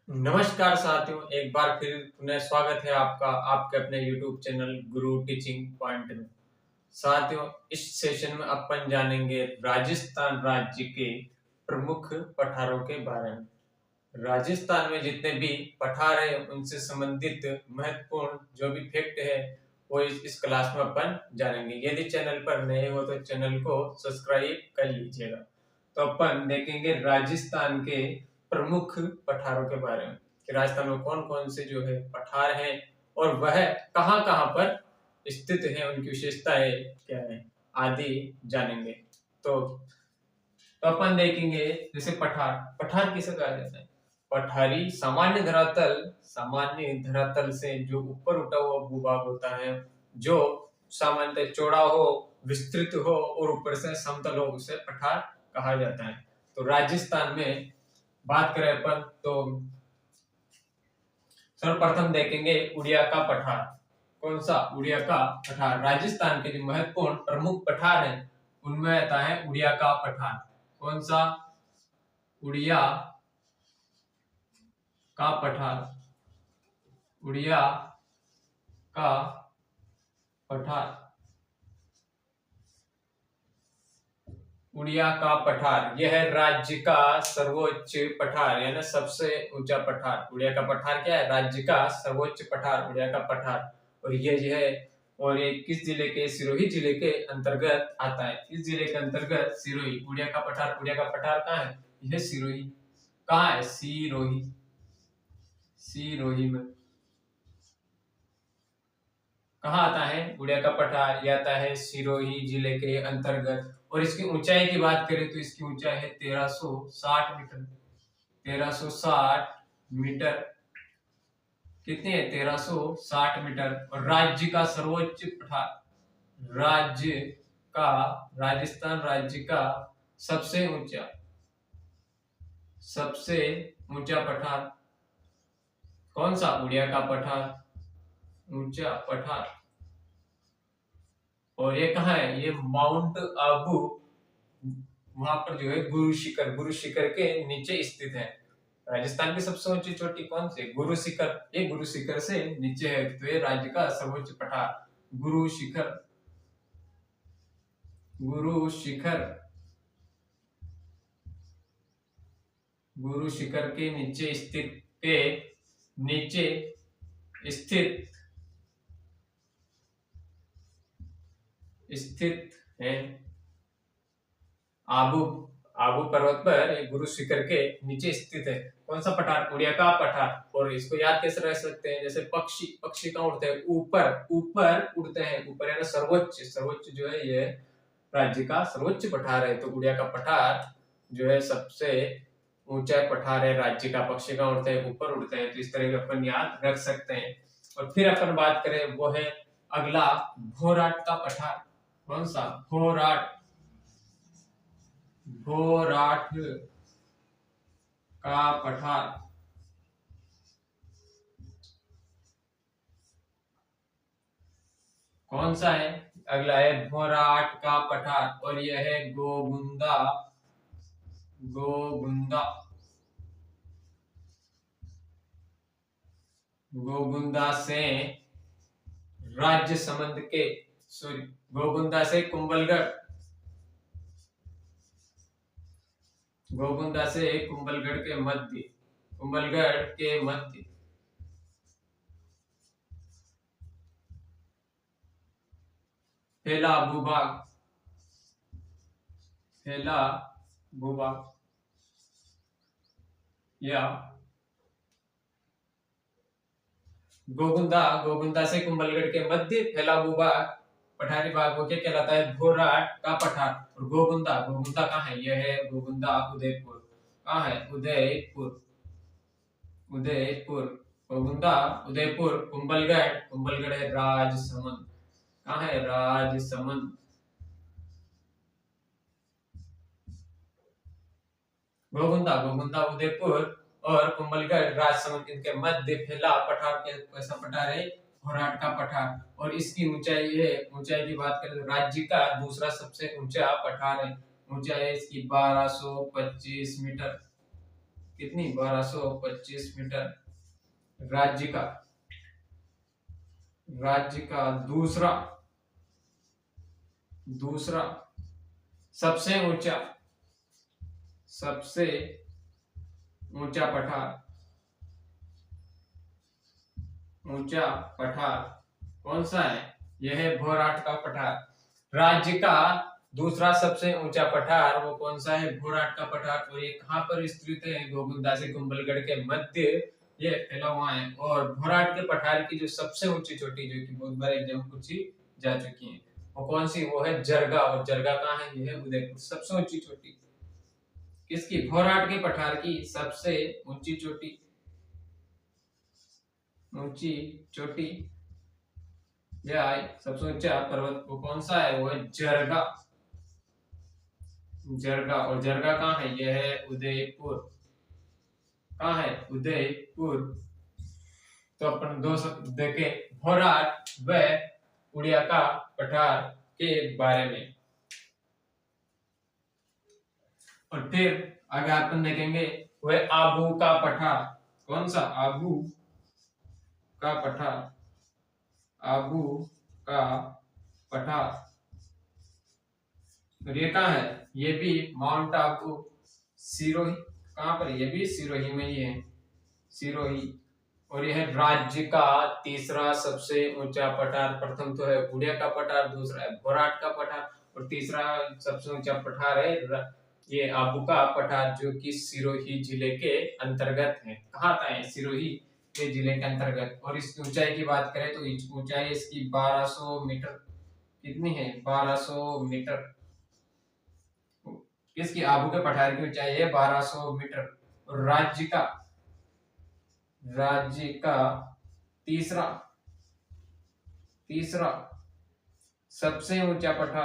नमस्कार साथियों, एक बार फिर पुनः स्वागत है आपका आपके अपने YouTube चैनल गुरु टीचिंग पॉइंट में। साथियों, इस सेशन में अपन जानेंगे राजस्थान राज्य के प्रमुख पठारों के बारे में। राजस्थान में जितने भी पठार है उनसे संबंधित महत्वपूर्ण जो भी फैक्ट है वो इस क्लास में अपन जानेंगे। यदि चैनल पर नए हो तो चैनल को सब्सक्राइब कर लीजिएगा। तो अपन देखेंगे राजस्थान के प्रमुख पठारों के बारे में कि राजस्थान में कौन कौन से जो है पठार हैं और वह कहाँ कहाँ पर स्थित है, उनकी विशेषताएं क्या है आदि जानेंगे। तो अपन देखेंगे जैसे पठार। पठार किसे कहा जाता है? पठारी सामान्य धरातल से जो ऊपर उठा हुआ भूभाग होता है, जो सामान्यतः चौड़ा हो, विस्तृत हो और ऊपर से समतल हो, उसे पठार कहा जाता है। तो राजस्थान में बात करें अपन तो सर्वप्रथम देखेंगे उड़िया का पठार। कौन सा? उड़िया का पठार। राजस्थान के जो महत्वपूर्ण प्रमुख पठार हैं उनमें आता है उड़िया का पठार। कौन सा? उड़िया का पठार। उड़िया का पठार। उड़िया का पठार यह राज्य का सर्वोच्च पठार यानी सबसे ऊंचा पठार। उड़िया का पठार क्या है? राज्य का सर्वोच्च पठार उड़िया का पठार। और ये जो है और ये किस जिले के? सिरोही जिले के अंतर्गत आता है। किस जिले के अंतर्गत? सिरोही। उड़िया का पठार। उड़िया का पठार कहाँ है? यह सिरोही। कहाँ है? सिरोही। सिरोही में कहाँ आता है उड़िया का पठार? यह आता है सिरोही जिले के अंतर्गत। और इसकी ऊंचाई की बात करें तो इसकी ऊंचाई है 1360 मीटर। 1360 मीटर। कितनी है? 1360 मीटर। और राज्य का सर्वोच्च पठार, राज्य का, राजस्थान राज्य का सबसे ऊंचा पठार कौन सा? उड़िया का पठार। ऊंचा पठार। और ये कहाँ है? ये माउंट आबू, वहां पर जो है गुरु शिखर के नीचे स्थित है। राजस्थान की सबसे ऊंची चोटी कौन सी? गुरु शिखर। ये गुरु शिखर से नीचे है। तो ये राज्य का सर्वोच्च पठार गुरु शिखर। गुरु शिखर। गुरु शिखर के नीचे स्थित है। आबू आबू पर्वत पर एक गुरु शिखर के नीचे स्थित है। कौन सा पठार? उड़िया का पठार। और इसको याद कैसे रख सकते हैं? जैसे पक्षी, पक्षी कहाँ उड़ते हैं? ऊपर ऊपर उड़ते हैं। ऊपर यानी सर्वोच्च। सर्वोच्च जो है ये राज्य का सर्वोच्च पठार है। तो उड़िया का पठार जो है सबसे ऊंचा पठार है राज्य का। पक्षी कहाँ उड़ते हैं? ऊपर उड़ते हैं। तो इस तरह के अपन याद रख सकते हैं। और फिर अपन बात करें वो है अगला भोराट का पठार। कौन सा? भोराट। भोराट का पठार कौन सा है? अगला है भोराट का पठार। और यह है गोगुंदा। गोगुंदा। गोगुंदा से राज्य संबंध के, सॉरी, गोगुंदा से कुंभलगढ़। गोगुंदा से कुंभलगढ़ के मध्य। कुंभलगढ़ के मध्य फैला भूभाग। फैला भूभाग या गोगुंदा से कुंभलगढ़ के मध्य फैला भूभाग पठारी भाग को क्या कहलाता है? भोराट का पठार। और गोगुंदा, गोगुंदा कहाँ है? यह है गोगुंदा उदयपुर। कहाँ है? उदयपुर। उदयपुर। गोगुंदा, उदयपुर, कुंभलगढ़। कुंभलगढ़ है राजसमंद। कहाँ है? राजसमंद। गोगुंदा उदयपुर और कुंभलगढ़ राजसमंद, इनके मध्य फैला पठार के कैसा पठार है? भोराट का पठार। और इसकी ऊंचाई है, ऊंचाई की बात करें तो राज्य का दूसरा सबसे ऊंचा पठार है। ऊंचाई है इसकी 1225 मीटर। कितनी 1225 मीटर। राज्य का दूसरा सबसे ऊंचा पठार कौन सा है? यह है भोराट का पठार। राज्य का दूसरा सबसे ऊंचा पठार वो कौन सा है? भोराट का पठार। और ये कहाँ पर स्थित है? गोविंदा से कुंभलगढ़ के मध्य ये फैला हुआ है। और भोराट के पठार की जो सबसे ऊंची चोटी, जो कि बहुत बार एग्जाम पूछी जा चुकी है, वो कौन सी? वो है जरगा। और जरगा कहाँ है? यह है उदयपुर। सबसे ऊंची चोटी किसकी? भोराट के पठार की सबसे ऊंची चोटी यह सबसे ऊंचा पर्वत वो कौन सा है? वो है जरगा। और जरगा कहाँ है? यह है उदयपुर। कहाँ है? उदयपुर। तो अपन दो शब्द देखे भोराट व उड़िया का पठार के बारे में। और फिर आगे अपन देखेंगे वह आबू का पठार। कौन सा? आबू का पठार। और ये कहाँ है? ये भी माउंट आबू सिरोही। कहाँ पर? ये भी सिरोही में ही है, सिरोही। और यह राज्य का तीसरा सबसे ऊंचा पठार। प्रथम तो है उड़िया का पठार, दूसरा है भोराट का पठार, और तीसरा सबसे ऊंचा पठार है ये आबू का पठार, जो कि सिरोही जिले के अंतर्गत है। कहाँ आता है? सिरोही के जिले के अंतर्गत। और इसकी ऊंचाई की बात करें तो ऊंचाई इसकी 1200 मीटर। कितनी है? 1200 मीटर। इसकी आबू के पठार की ऊंचाई है 1200 मीटर। और राज्य का तीसरा सबसे ऊंचा पठार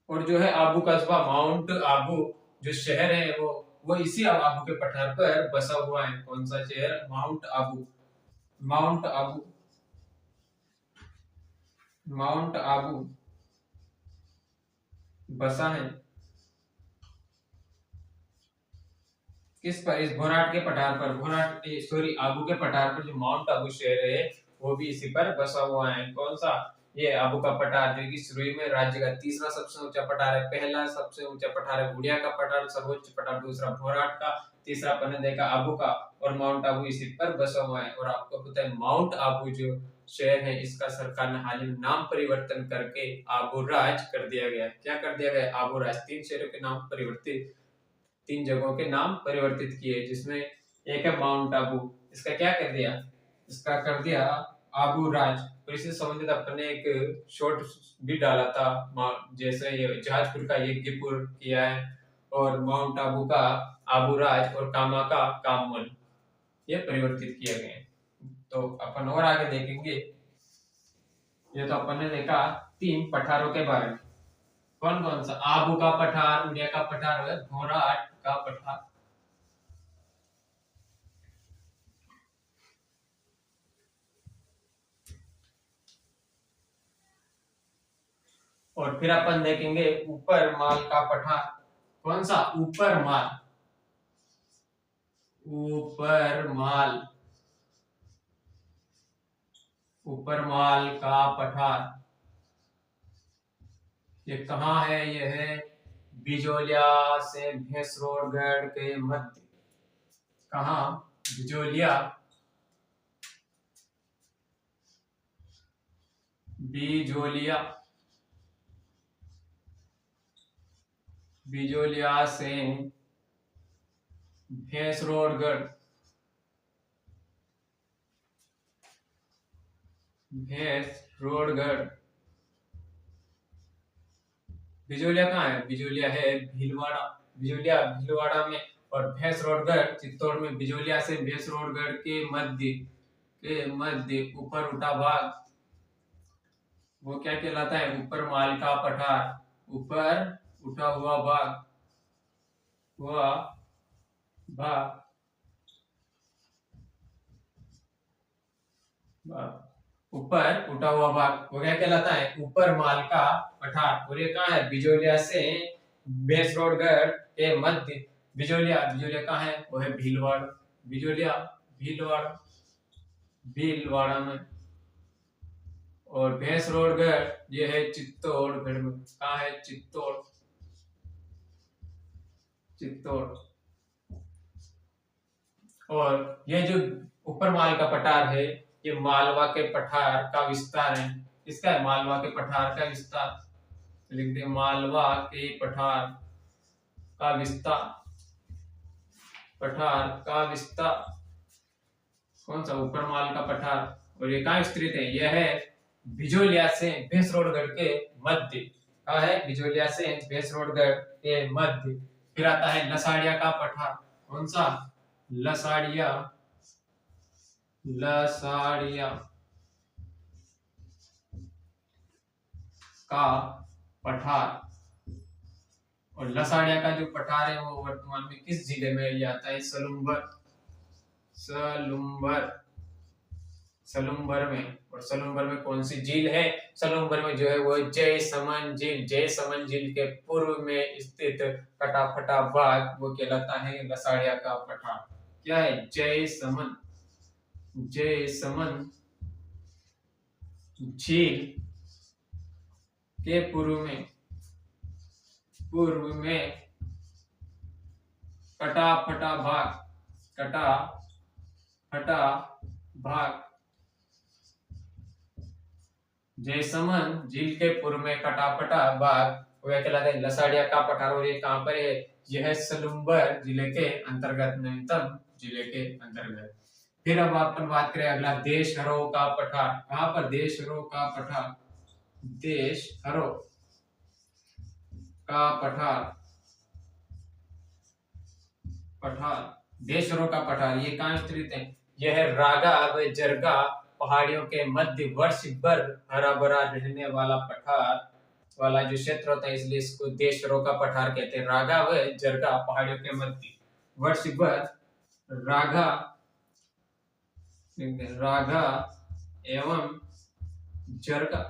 और जो है आबू कस्बा, माउंट आबू जो शहर है वो इसी आबू के पठार पर बसा हुआ है। कौन सा शहर? माउंट आबू बसा है किस पर? इस भोराट के पठार पर। आबू के पठार पर जो माउंट आबू शहर है वो भी इसी पर बसा हुआ है। कौन सा? ये आबू का पठार, जो कि सिरोही में राज्य का तीसरा सबसे ऊंचा पठार है। पहला सबसे ऊंचा पठार है उड़िया का पठार, सर्वोच्च पठार दूसरा भोराट का, तीसरा पन्ने का आबू का, और माउंट आबू इसी पर बसा हुआ है। और आपको पता है माउंट आबू जो शहर है इसका सरकार ने हाल ही में नाम परिवर्तन करके आबू राज कर दिया गया। क्या कर दिया गया? आबू राज। 3 शहरों के नाम परिवर्तित, 3 जगहों के नाम परिवर्तित किए, जिसमें एक है माउंट आबू, इसका क्या कर दिया? इसका कर दिया आबू राज। और इससे संबंधित अपने एक शॉर्ट भी डाला था, जैसे ये जहाजपुर का यज्ञपुर किया है, और माउंट आबू का आबू राज, और कामा का कामवन, ये परिवर्तित किए गए। तो अपन और आगे देखेंगे। ये तो अपन ने देखा 3 पठारों के बारे में। कौन कौन सा? आबू का पठार, उड़िया का पठार और भोराट का पठार। और फिर अपन देखेंगे ऊपर माल का पठार। कौन सा? ऊपर माल का पठार। ये कहाँ है? ये है बिजोलिया से भैंसरोडगढ़ के मध्य। कहाँ? बिजोलिया से भैंसरोडगढ़ बिजोलिया कहाँ है? बिजोलिया है भीलवाड़ा में। और भैंसरोडगढ़ चित्तौड़ में। बिजोलिया से भैंसरोडगढ़ के मध्य ऊपर उठा भाग वो क्या कहलाता है? ऊपर माल का पठार। ऊपर उठा हुआ भाग ऊपर उठा हुआ भाग वो क्या कहलाता है? ऊपर माल का पठार। और ये कहाँ है? बिजोलिया से बेसरोडगढ़ के मध्य। बिजोलिया, बिजोलिया कहाँ है? वो है भीलवाड़ा। बिजोलिया भीलवाड़ा, भीलवाड़ा में। और भैंसरोडगढ़ ये है चित्तौड़गढ़ में। कहाँ है? चित्तौड़, चित्तौड़। और ये जो ऊपर माल का पठार है, ये मालवा के पठार का विस्तार है। किसका है? मालवा के पठार का विस्तार। तो लिख दे मालवा के पठार का विस्तार। पठार का विस्तार कौन सा? ऊपर माल का पठार। और ये कहाँ स्थित है? यह है बिजोलिया से भैंसरोडगढ़ के मध्य। कहाँ है? बिजोलिया से भैंसरोडगढ़ के मध्य। फिर आता है लसाड़िया का पठार। कौन सा? लसाड़िया, लसाड़िया का पठार। और लसाड़िया का जो पठार है वो वर्तमान में किस जिले में ये आता है? सलुम्बर, सलुम्बर, सलुम्बर में। और सलुम्बर में कौन सी झील है? सलुम्बर में जो है वो जयसमन झील। जयसमन झील के पूर्व में स्थित कटाफटा भाग वो कहलाता है लसाड़िया का पठार। क्या है? जयसमन, जयसमन झील के पूर्व में, पूर्व में कटाफटा भाग, कटाफटा भाग। जयसमन झील के पूर्व में कटाफटा भाग वह कहलाता है लसाड़िया का पठार। और ये कहां पर है? यह सलुम्बर जिले के अंतर्गत, नैनीताल जिले के अंतर्गत। फिर अब अपन बात करें अगला, देशहरो का पठार। कहां पर? देशहरो का पठार, देशहरो का पठार, पठार, देशहरो का पठार ये कहां स्थित है? यह रागा व जरगा पहाड़ियों के मध्य वर्ष भर हरा भरा रहने वाला पठार वाला जो क्षेत्र होता है, इसलिए इसको देशहरो का पठार कहते हैं। रागा व जरगा पहाड़ियों के मध्य वर्ष भर रागा, रागा एवं जरगा,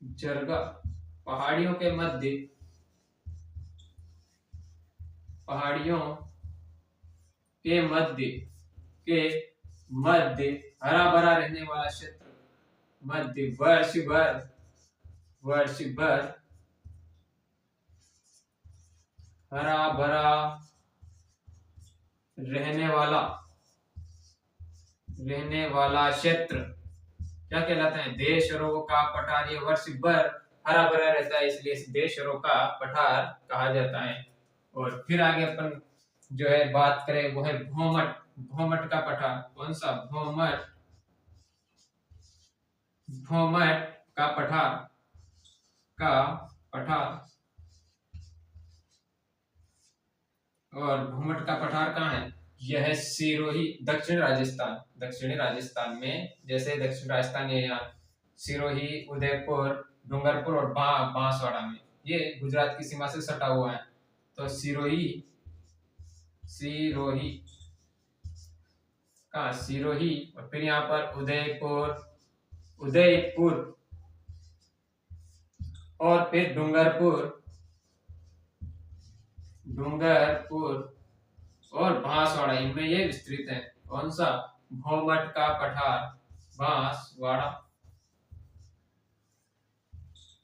जरगा पहाड़ियों के मध्य, पहाड़ियों के मध्य, के मध्य हरा भरा रहने वाला क्षेत्र, मध्य वर्ष भर, वर्ष भर हरा भरा रहने वाला, रहने वाला क्षेत्र क्या कहलाता है? देशहरो का पठार। ये वर्ष भर हरा भरा रहता है, इसलिए इस देशहरो का पठार कहा जाता है। और फिर आगे अपन जो है बात करें वो है भौमट, भौमट का पठार। कौन सा? भौमट, भौमट का पठार, का पठार। और भौमट का पठार कहाँ है? यह सिरोही, दक्षिण राजस्थान, दक्षिणी राजस्थान में। जैसे दक्षिण राजस्थान है यहाँ सिरोही, उदयपुर, डूंगरपुर और बांसवाड़ा में। ये गुजरात की सीमा से सटा हुआ है। तो सिरोही, सिरोही का सिरोही। और फिर यहाँ पर उदयपुर, उदयपुर और फिर डूंगरपुर, डूंगरपुर और बांसवाड़ा, इनमें ये विस्तृत है। कौन सा? भौमट का पठार, बांसवाड़ा,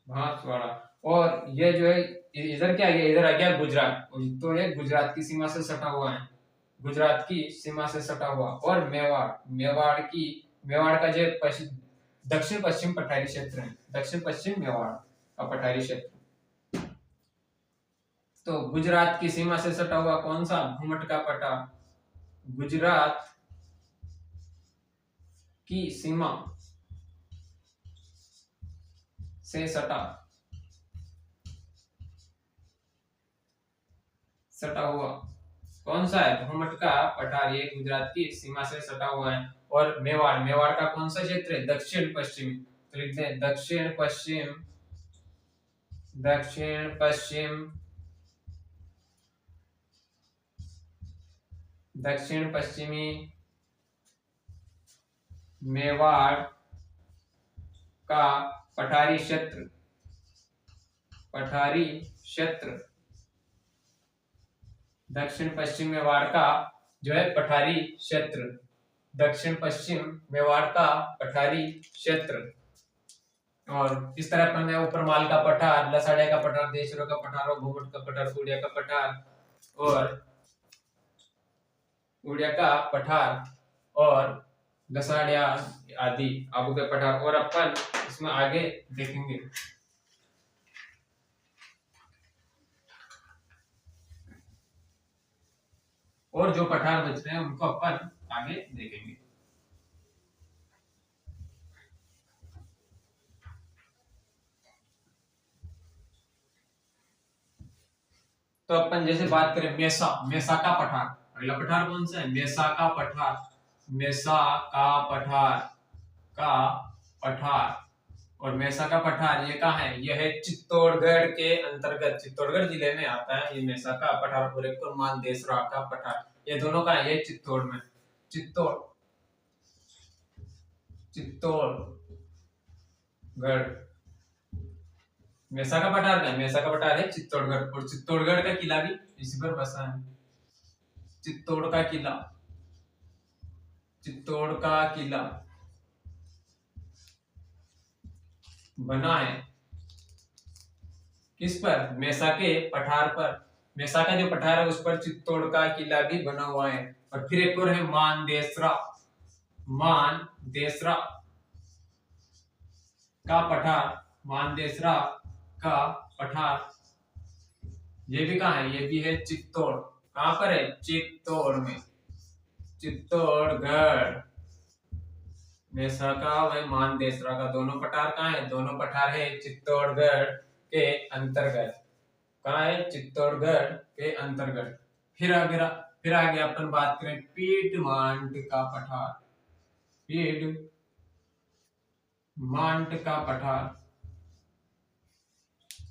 बांसवाड़ा। और ये जो है इधर क्या आ गया? इधर आ गया गुजरात। तो ये गुजरात की सीमा से सटा हुआ है, गुजरात की सीमा से सटा हुआ। और मेवाड़, मेवाड़ की, मेवाड़ का जो दक्षिण पश्चिम पठारी क्षेत्र है, दक्षिण पश्चिम मेवाड़ का पठारी क्षेत्र। तो गुजरात की सीमा से सटा हुआ कौन सा? भौमट का पठार। गुजरात की सीमा से सटा, सटा हुआ कौन सा है? भौमट का पठार। ये गुजरात की सीमा से सटा हुआ है। और मेवाड़, मेवाड़ का कौन सा क्षेत्र है? दक्षिण पश्चिम। तो लिखते हैं दक्षिण पश्चिम, दक्षिण पश्चिम, दक्षिण पश्चिमी मेवाड़ का पठारी क्षेत्र, पठारी क्षेत्र, दक्षिण पश्चिम मेवाड़ का जो है पठारी क्षेत्र, दक्षिण पश्चिम मेवाड़ का पठारी क्षेत्र। और इस तरह अपन ऊपर माल का पठार, लसाड़िया का पठार, देशरो का पठार और घूमट का पठार, उड़िया का पठार और उड़िया का पठार और लसाड़िया आदि आबू के पठार, और अपन इसमें आगे देखेंगे। और जो पठार बच रहे हैं उनको अपन आगे देखेंगे। तो अपन जैसे बात करें मेसा, मेसा का पठार, अगला पठार कौन सा है? मेसा का पठार, मेसा का पठार, का पठार। और मेसा का पठार ये कहाँ है? यह है चित्तौड़गढ़ के अंतर्गत, चित्तौड़गढ़ जिले में आता है ये मेसा का पठार, और एक और मानदेसरा का पठार। ये दोनों का है, ये चित्तौड़ में, चित्तौड़, चित्तौड़गढ़। मेसा का पठार का, मेसा का पठार है चित्तौड़गढ़, और चित्तौड़गढ़ का किला भी इसी पर बसा है। चित्तौड़ का किला, चित्तौड़ का किला बना है किस पर? मेसा के पठार पर। मेसा का जो पठार है उस पर चित्तौड़ का किला भी बना हुआ है। और फिर एक और है मानदेसरा, मानदेसरा का पठार, मानदेसरा का पठार ये भी कहाँ है? ये भी है चित्तौड़। कहाँ पर है? चित्तौड़ में, चित्तौड़गढ़। मेसा का व मानदेसरा का दोनों पठार कहाँ है? दोनों पठार है चित्तौड़गढ़ के अंतर्गत। कहाँ है? चित्तौड़गढ़ के अंतर्गत। फिर आगे अपन बात करें पीडमांट का पठार, पीडमांट का पठार,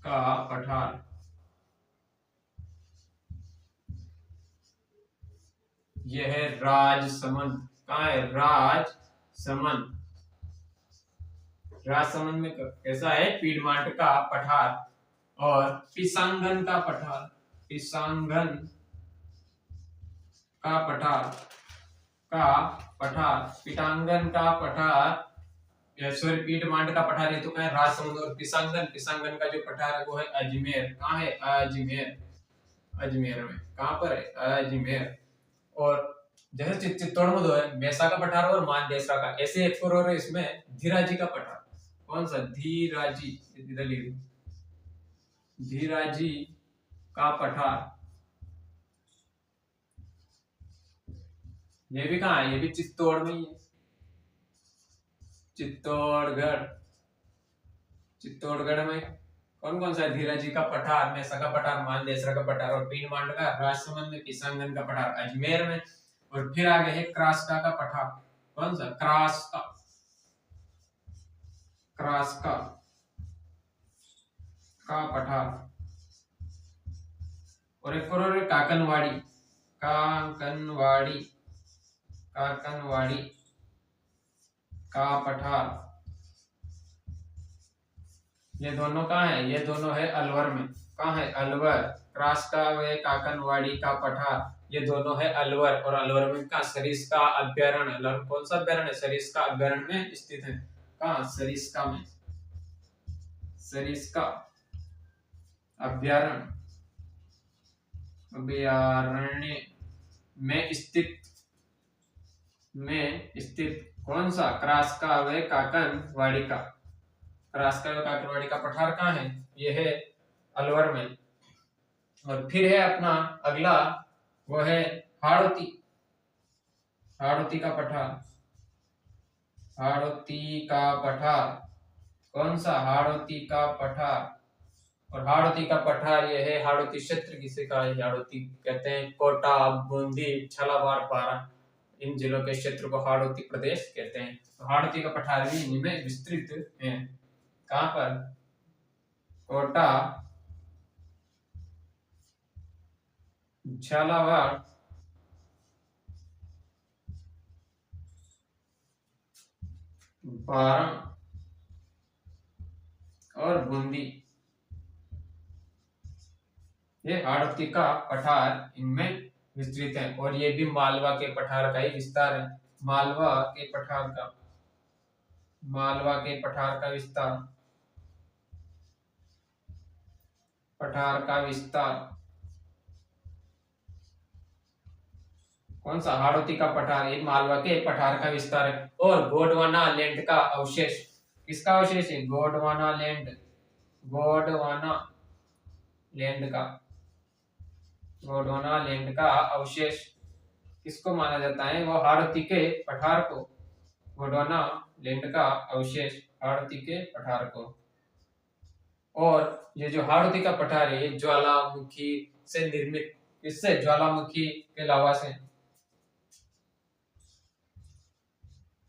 का पठार यह है राजसमंद। कहाँ है? राजसमंद। राजसमंद में कैसा है? पीडमांट का पठार। और पिसांगन का पठार, पिसांगन का पठार, का पठार, पिटांगन का पठार, सॉरी पीडमांट का पठार ये तो क्या है? राजसमंद। और पिसांगन, पिसांगन का जो पठार है वो है अजमेर। कहाँ है? अजमेर, अजमेर में। कहाँ पर है? अजमेर। और जैसे चित्तौड़ में दो है, मेसा का पठार और मानदेसरा का, ऐसे एक और है इसमें धीराजी का पठार। कौन सा? धीराजी, इधर लिख दो, धीराजी का पठार ये भी कहाँ है? ये भी चित्तौड़ में ही है, चित्तौड़गढ़। चित्तौड़गढ़ में कौन कौन सा है? धीराजी का पठार, मेसा का पठार, मानदेसरा का पठार और पीडमांट का राजसमंद में, पिसांगन का पठार अजमेर में। और फिर आगे है क्रास्का का पठार। कौन सा? क्रास्का, क्रास्का का पठार। और एक और है काकनवाड़ी, काकनवाड़ी, काकनवाड़ी का पठार। ये दोनों कहाँ है? ये दोनों है अलवर में। कहाँ है? अलवर। क्रास्का व काकनवाड़ी का पठार ये दोनों है अलवर। और अलवर में का सरिस्का अभ्यारण्य, अलवर कौन सा अभ्यारण्य है? सरिस्का अभ्यारण्य में स्थित है। कहाँ? सरिस्का में, सरिस्का अभ्यारण्य, अभ्यारण्य में स्थित, में स्थित कौन सा? क्रास्का व काकनवाड़ी का, क्रास्का व काकनवाड़ी का पठार कहाँ है? ये है अलवर में। और फिर है अपना अगला वो है हाड़ौती, हाड़ौती का पठार, हाड़ौती का पठार। कौन सा? हाड़ौती का पठार। और हाड़ौती का पठार ये है हाड़ौती क्षेत्र किसे कहा है? हाड़ौती कहते हैं कोटा, बूंदी, झालावाड़, बारां इन जिलों के क्षेत्र को हाड़ौती प्रदेश कहते हैं। तो हाड़ौती का पठार भी इन्हीं में विस्तृत है। कहाँ पर? कोटा, झालावाड़ बारम और बूंदी, ये हाड़ौती का पठार इनमें विस्तृत है। और ये भी मालवा के पठार का ही विस्तार है। मालवा के पठार का, मालवा के पठार का विस्तार, पठार का विस्तार कौन सा? हाड़ौती का पठार, ये मालवा के पठार का विस्तार है। और गोंडवाना लैंड का अवशेष, किसका अवशेष है? गोंडवाना लैंड, गोंडवाना लैंड का, गोंडवाना लैंड का अवशेष किसको माना जाता है? वो हाड़ौती के पठार को, गोंडवाना लैंड का अवशेष हाड़ौती के पठार को। और ये जो हाड़ौती का पठार है ये ज्वालामुखी से निर्मित, इससे ज्वालामुखी के लावा से,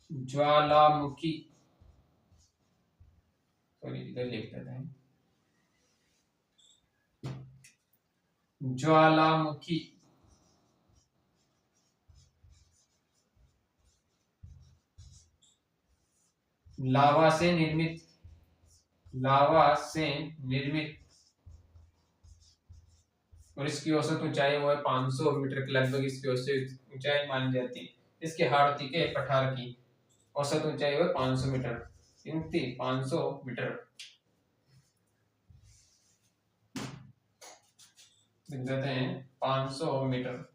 ज्वालामुखी, सॉरी इधर लिख देते हैं, ज्वालामुखी लावा से निर्मित, लावा से निर्मित, और इसकी औसत ऊंचाई वो है 500 मीटर के लगभग, इसकी औसत ऊंचाई मानी जाती है। इसके हाड़ौती के पठार की औसत ऊंचाई है 500 मीटर, 500 मीटर लिख देते हैं, 500 मीटर।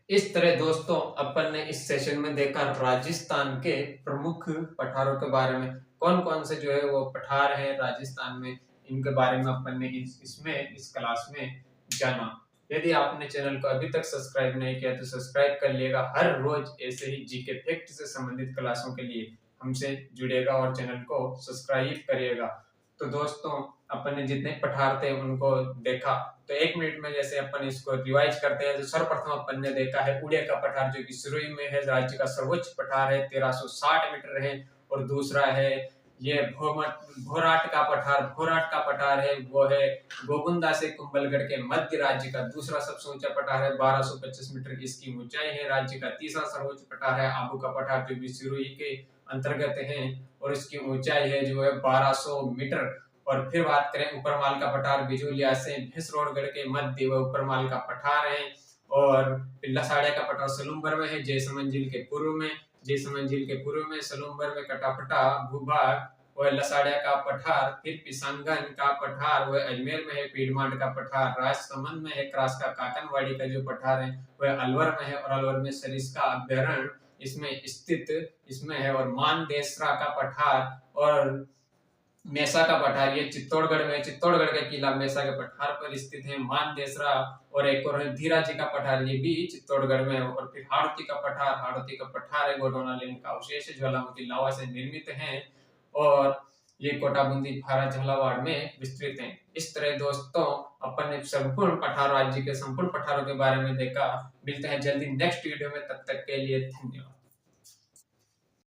इस तरह दोस्तों अपन ने इस सेशन में देखा राजस्थान के प्रमुख पठारों के बारे में, कौन कौन से जो है वो पठार है राजस्थान में, इनके बारे में अपन ने इस क्लास में जाना। यदि आपने चैनल को अभी तक सब्सक्राइब नहीं किया तो सब्सक्राइब कर लिएगा। हर रोज ऐसे ही जीके फैक्ट से संबंधित क्लासों के लिए हमसे जुड़ेगा और चैनल को सब्सक्राइब करिएगा। तो दोस्तों अपन ने जितने पठार थे उनको देखा, तो 1 मिनट में जैसे अपन इसको रिवाइज करते हैं। तो सर्वप्रथम अपन ने देखा है उड़े का पठार, जो कि सिरोही में है, राज्य का सर्वोच्च पठार है, 1360 मीटर है। और दूसरा है ये भोराट का पठार, भोराट का पठार है वो है गोगुंदा से कुंभलगढ़ के मध्य राज्य का दूसरा सबसे ऊंचा पठार है, 1225 मीटर की इसकी ऊंचाई है। राज्य का तीसरा सर्वोच्च पठार है आबू का पठार, जो भी सिरोही के अंतर्गत है, और इसकी ऊंचाई है जो है 1200 मीटर। और फिर बात करें ऊपरमाल का पठार, बिजोलिया से भैंसरोडगढ़ के मध्य व ऊपरमाल का पठार है। और लसाड़िया का पठार सलूमबर में है, जयसमंद झील के पूर्व में, जयसमंद झील के पूर्व में सलूमबर में कटापटा भूभाग और लसाड़िया का पठार। फिर पिसंगन का पठार वह अजमेर में है, पीडमांड का पठार राजसमंद में है, क्रास का काकनवाड़ी का जो पठार है वह अलवर में है, और अलवर में सरिस्का अभ्यारण्य इसमें स्थित इसमें है। और मानदेसरा का पठार और मेसा का पठार ये चित्तौड़गढ़ में, चित्तौड़गढ़ का किला मेसा के पठार पर स्थित है, मानदेसरा। और एक और है धीराजी का पठार, ये भी चित्तौड़गढ़ में है। और फिर हाड़ौती का पठार, हाड़ौती का पठार है गोंडवाना लैंड का अवशेष है, ज्वालामुखी लावा से निर्मित है, और ये कोटाबूंदी भारा झालावाड़ में विस्तृत है। इस तरह दोस्तों अपन ने संपूर्ण पठार, राज्य के संपूर्ण पठारों के बारे में देखा। मिलते हैं जल्दी नेक्स्ट वीडियो में, तब तक के लिए धन्यवाद।